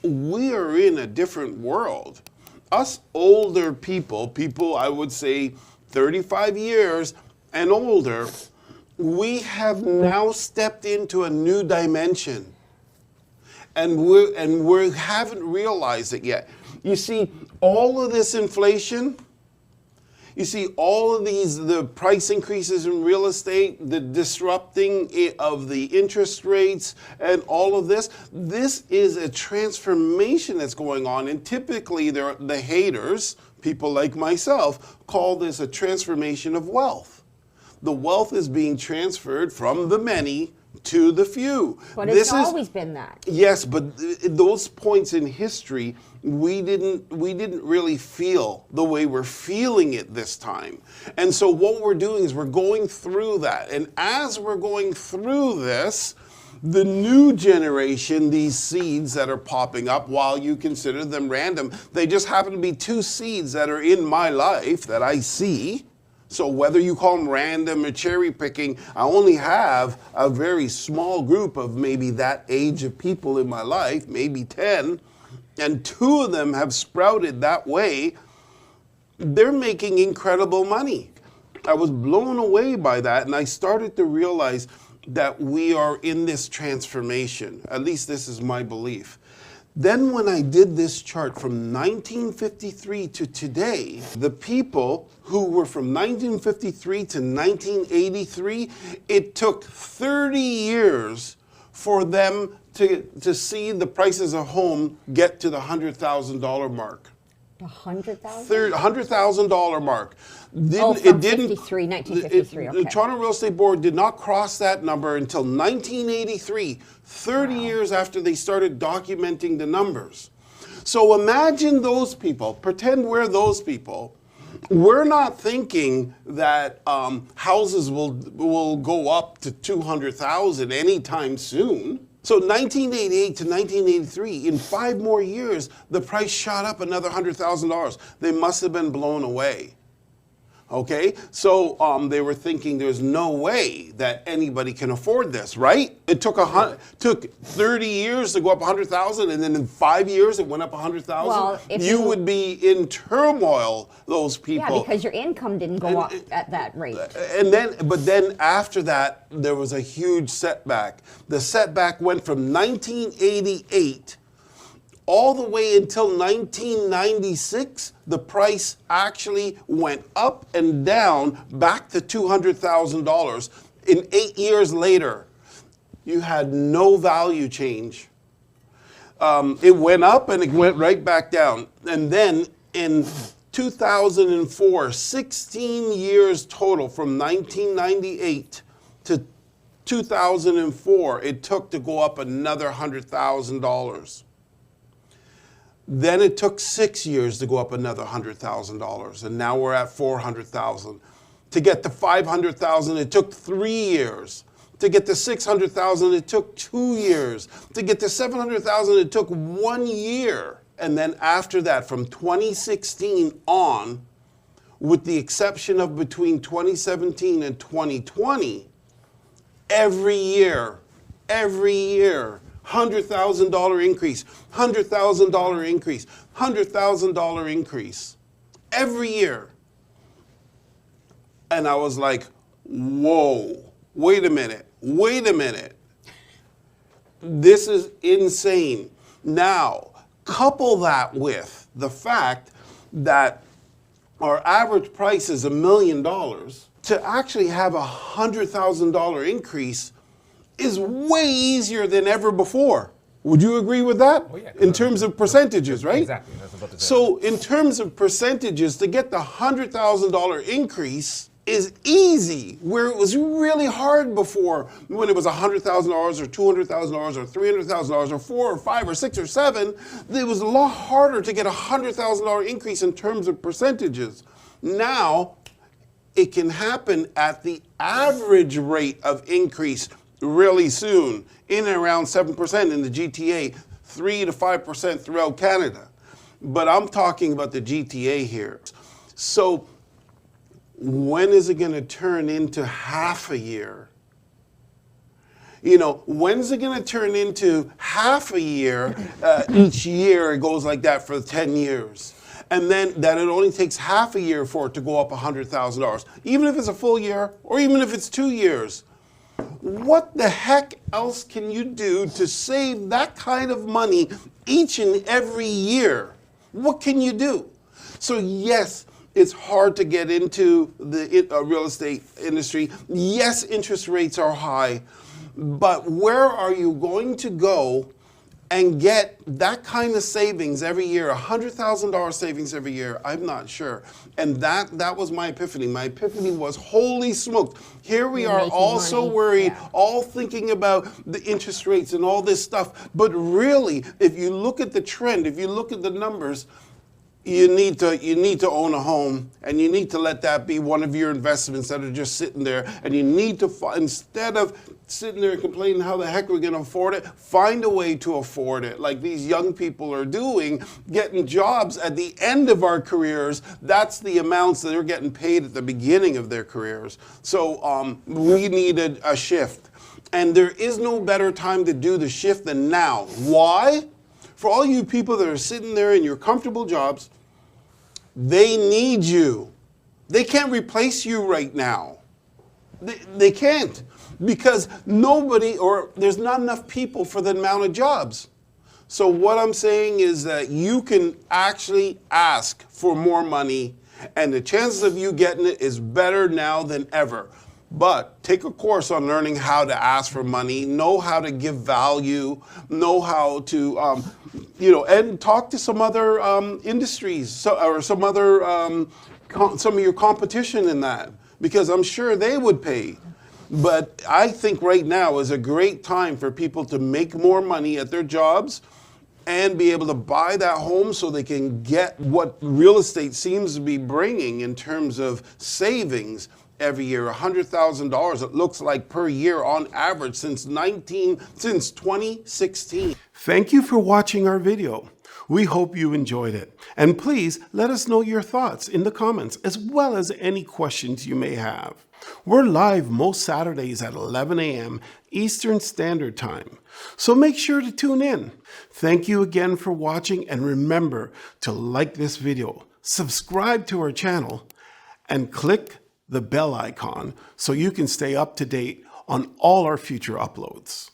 we are in a different world. Us older people I would say 35 years and older, we have now stepped into a new dimension. And we haven't realized it yet. You see, all of this inflation, you see all of the price increases in real estate, the disrupting of the interest rates and all of this is a transformation that's going on. And typically the haters, people like myself, call this a transformation of wealth. The wealth is being transferred from the many to the few. But it's always been that. Yes, but those points in history, we didn't really feel the way we're feeling it this time. And so what we're doing is we're going through that. And as we're going through this, the new generation, these seeds that are popping up, while you consider them random, they just happen to be two seeds that are in my life that I see. So whether you call them random or cherry picking, I only have a very small group of maybe that age of people in my life, maybe 10, and 2 of them have sprouted that way. They're making incredible money. I was blown away by that, and I started to realize that we are in this transformation. At least this is my belief. Then when I did this chart from 1953 to today, the people who were from 1953 to 1983, it took 30 years for them to see the prices of home get to the $100,000 mark. The $100,000? $100,000 mark. From 1953, okay. The Toronto Real Estate Board did not cross that number until 1983, 30 years after they started documenting the numbers. So imagine those people, pretend we're those people. We're not thinking that houses will go up to 200,000 anytime soon. So 1988 to 1983, in 5 more years, the price shot up another $100,000. They must have been blown away. Okay, so they were thinking there's no way that anybody can afford this, right? It took 30 years to go up 100,000, and then in 5 years it went up 100,000. Well, you would be in turmoil. Those people. Yeah, because your income didn't go up at that rate. But then after that, there was a huge setback. The setback went from 1988 all the way until 1996, the price actually went up and down back to $200,000. In 8 years later, you had no value change. It went up and it went right back down. And then in 2004, 16 years total from 1998 to 2004, it took to go up another $100,000. Then it took 6 years to go up another $100,000, and now we're at $400,000. To get to $500,000, it took 3 years. To get to $600,000, it took 2 years. To get to $700,000, it took 1 year. And then after that, from 2016 on, with the exception of between 2017 and 2020, every year, $100,000 increase, $100,000 increase, $100,000 increase every year. And I was like, whoa, wait a minute. This is insane. Now, couple that with the fact that our average price is $1 million. To actually have a $100,000 increase is way easier than ever before. Would you agree with that? Oh, yeah. In terms of percentages, right? Exactly. That's about to say. So in terms of percentages, to get the $100,000 increase is easy, where it was really hard before, when it was $100,000 or $200,000 or $300,000 or 4 or 5 or 6 or 7. It was a lot harder to get a $100,000 increase in terms of percentages. Now, it can happen at the average rate of increase really soon, in and around 7% in the GTA, 3 to 5% throughout Canada. But I'm talking about the GTA here. So when is it going to turn into half a year? You know, when's it going to turn into half a year? Each year it goes like that for 10 years. And then that it only takes half a year for it to go up $100,000, even if it's a full year or even if it's 2 years. What the heck else can you do to save that kind of money each and every year? What can you do? So yes, it's hard to get into the real estate industry. Yes, interest rates are high, but where are you going to go and get that kind of savings every year, $100,000 savings every year? I'm not sure. And that was my epiphany. My epiphany was, holy smokes, here we are all so worried, all thinking about the interest rates and all this stuff. But really, if you look at the trend, if you look at the numbers, you need to own a home, and you need to let that be one of your investments that are just sitting there. And you need to, instead of sitting there and complaining how the heck we're going to afford it, find a way to afford it, like these young people are doing, getting jobs at the end of our careers. That's the amounts that they're getting paid at the beginning of their careers. So we needed a shift, and there is no better time to do the shift than now. Why? For all you people that are sitting there in your comfortable jobs, they need you. They can't replace you right now. They can't, because there's not enough people for the amount of jobs. So what I'm saying is that you can actually ask for more money, and the chances of you getting it is better now than ever. But take a course on learning how to ask for money, know how to give value, know how to, and talk to some other industries or some other, some of your competition in that, because I'm sure they would pay. But I think right now is a great time for people to make more money at their jobs and be able to buy that home so they can get what real estate seems to be bringing in terms of savings every year, $100,000 it looks like per year on average since 2016. Thank you for watching our video. We hope you enjoyed it. And please let us know your thoughts in the comments, as well as any questions you may have. We're live most Saturdays at 11 a.m. Eastern Standard Time, so make sure to tune in. Thank you again for watching, and remember to like this video, subscribe to our channel, and click the bell icon so you can stay up to date on all our future uploads.